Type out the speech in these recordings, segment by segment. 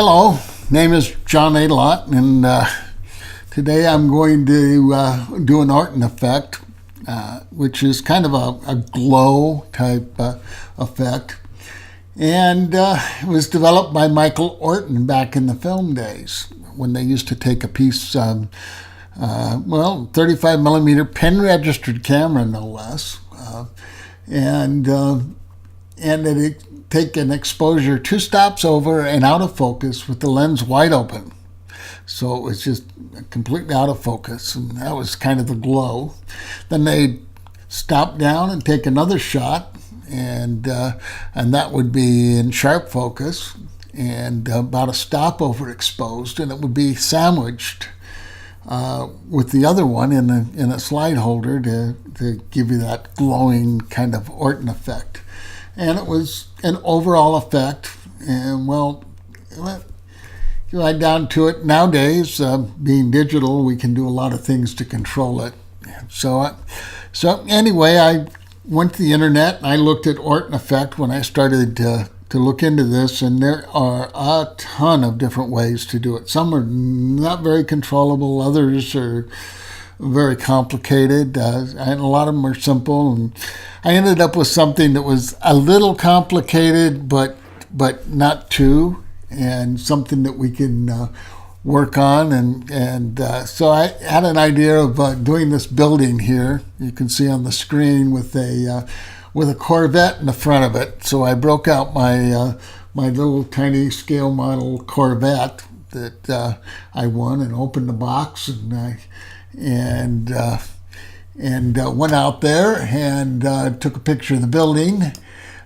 Hello, name is John Adelot, and today I'm going to do an Orton effect, which is kind of a glow type effect. And it was developed by Michael Orton back in the film days when they used to take a piece, 35 millimeter pen registered camera, no less, and it take an exposure 2 stops over and out of focus with the lens wide open. So it was just completely out of focus, and that was kind of the glow. Then they'd stop down and take another shot, and that would be in sharp focus and about a stop over exposed, and it would be sandwiched with the other one in a slide holder to give you that glowing kind of Orton effect. And it was an overall effect, and well, right down to it, nowadays, being digital, we can do a lot of things to control it. So anyway, I went to the internet and I looked at Orton effect when I started to look into this, and there are a ton of different ways to do it. Some are not very controllable, others are very complicated, and a lot of them are simple. And I ended up with something that was a little complicated, but not too, and something that we can work on. And so I had an idea of doing this building here. You can see on the screen with a Corvette in the front of it. So I broke out my little tiny scale model Corvette that I won, and opened the box, and went out there and took a picture of the building,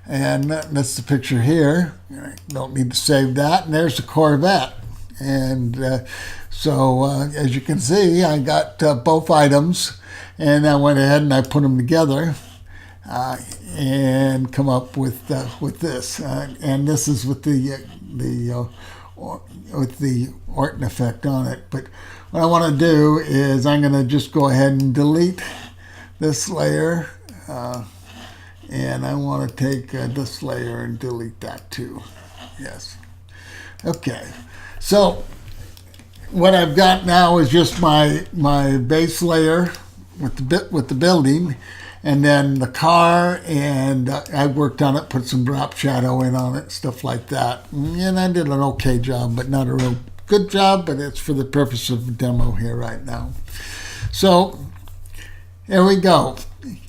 and that's the picture here. I don't need to save that, and there's the Corvette. And so as you can see, I got both items, and I went ahead and I put them together and come up with this, and this is with the Orton effect on it. But what I want to do is I'm going to just go ahead and delete this layer, and I want to take this layer and delete that too. Yes. Okay. So what I've got now is just my base layer with the building, and then the car, and I worked on it, put some drop shadow in on it, stuff like that. And I did an okay job, but not a real good job, but it's for the purpose of the demo here right now. So here we go.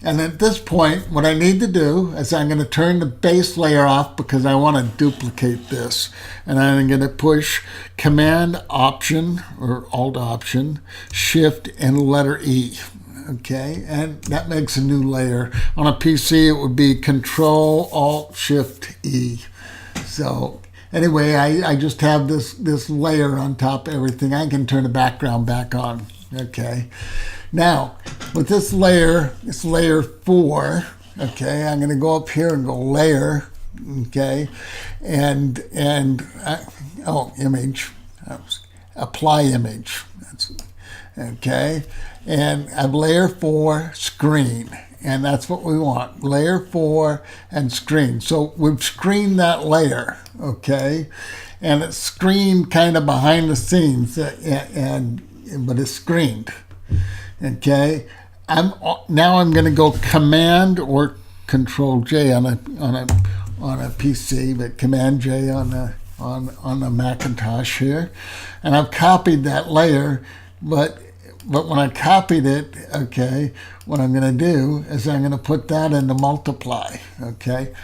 And at this point, what I need to do is I'm going to turn the base layer off because I want to duplicate this. And I'm going to push Command Option or Alt Option, Shift, and letter E. Okay, and that makes a new layer. On a PC, it would be Control Alt Shift E. So anyway, I just have this layer on top of everything. I can turn the background back on. Okay. Now, with this layer, it's layer 4. Okay, I'm going to go up here and go Layer. Okay, and Image, Apply Image. That's okay, and I have layer 4, Screen. And that's what we want, layer 4 and screen. So we've screened that layer, okay? And it's screened kind of behind the scenes, but it's screened, okay? Now I'm going to go Command or Control J on a PC, but Command J on the Macintosh here, and I've copied that layer, but when I copied it, okay, what I'm going to do is I'm going to put that into multiply, okay?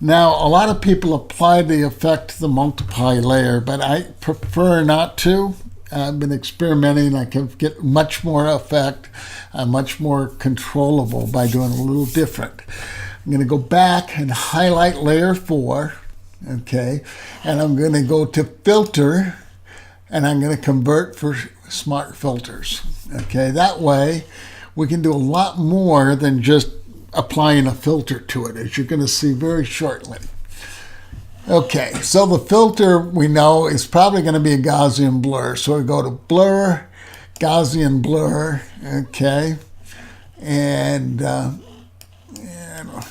Now, a lot of people apply the effect to the multiply layer, but I prefer not to. I've been experimenting. I can get much more effect, much more controllable by doing a little different. I'm going to go back and highlight layer 4, okay, and I'm going to go to Filter, and I'm going to convert for smart filters. Okay, that way we can do a lot more than just applying a filter to it, as you're going to see very shortly. Okay, so the filter we know is probably going to be a Gaussian blur. So we go to Blur, Gaussian Blur, okay, and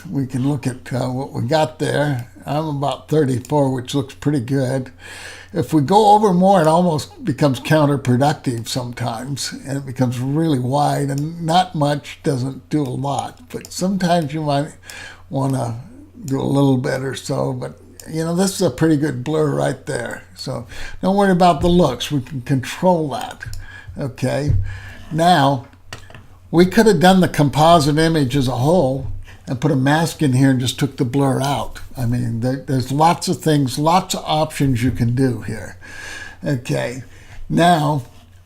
we can look at what we got there. I'm about 34, which looks pretty good. If we go over more, it almost becomes counterproductive sometimes, and it becomes really wide, and not much doesn't do a lot. But sometimes you might want to do a little bit or so, but you know, this is a pretty good blur right there. So don't worry about the looks. We can control that. Okay. Now, we could have done the composite image as a whole and put a mask in here and just took the blur out. I mean, there's lots of things, lots of options you can do here. Okay. Now,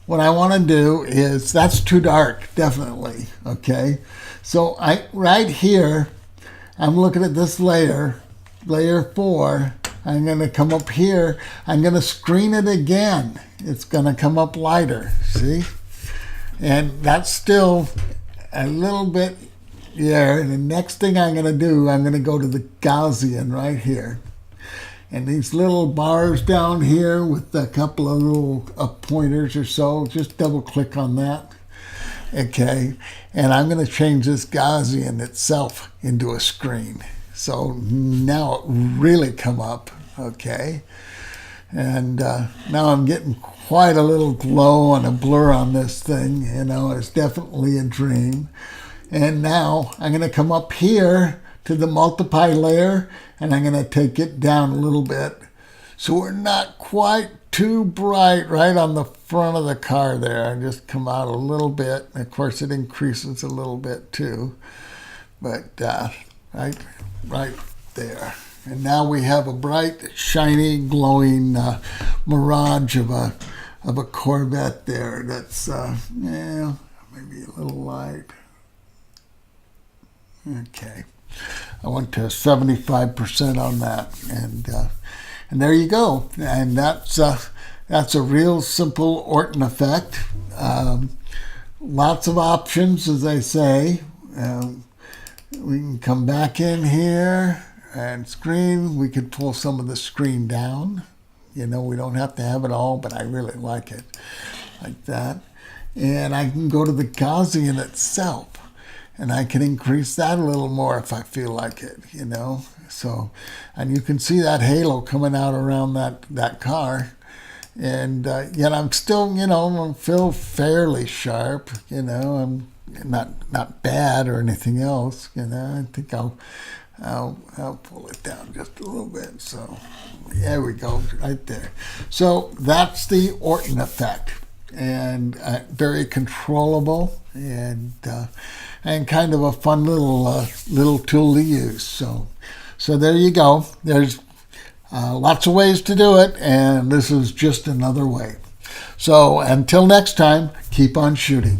what I want to do is, that's too dark, definitely. Okay. So right here, I'm looking at this layer 4. I'm going to come up here. I'm going to screen it again. It's going to come up lighter. See? And that's still a little bit there. And the next thing I'm going to do, I'm going to go to the Gaussian right here. And these little bars down here with a couple of little pointers or so, just double click on that. Okay. And I'm going to change this Gaussian itself into a screen. So now it really come up, okay? And now I'm getting quite a little glow and a blur on this thing, you know, it's definitely a dream. And now I'm going to come up here to the multiply layer, and I'm going to take it down a little bit. So we're not quite too bright right on the front of the car there. I just come out a little bit. And of course, it increases a little bit too. But right there. And now we have a bright, shiny, glowing mirage of a Corvette there. That's yeah, maybe a little light. Okay, I went to 75% on that, and there you go. And that's a real simple Orton effect. Lots of options, as I say. We can come back in here and screen. We could pull some of the screen down. You know, we don't have to have it all, but I really like it like that. And I can go to the Gaussian itself, and I can increase that a little more if I feel like it, you know. So, and you can see that halo coming out around that car. And yet I'm still, you know, I feel fairly sharp, you know. I'm not bad or anything else, you know. I think I'll pull it down just a little bit. So there we go, right there. So that's the Orton effect, and very controllable, and kind of a fun little tool to use. So there you go. There's lots of ways to do it, and this is just another way. So until next time, keep on shooting.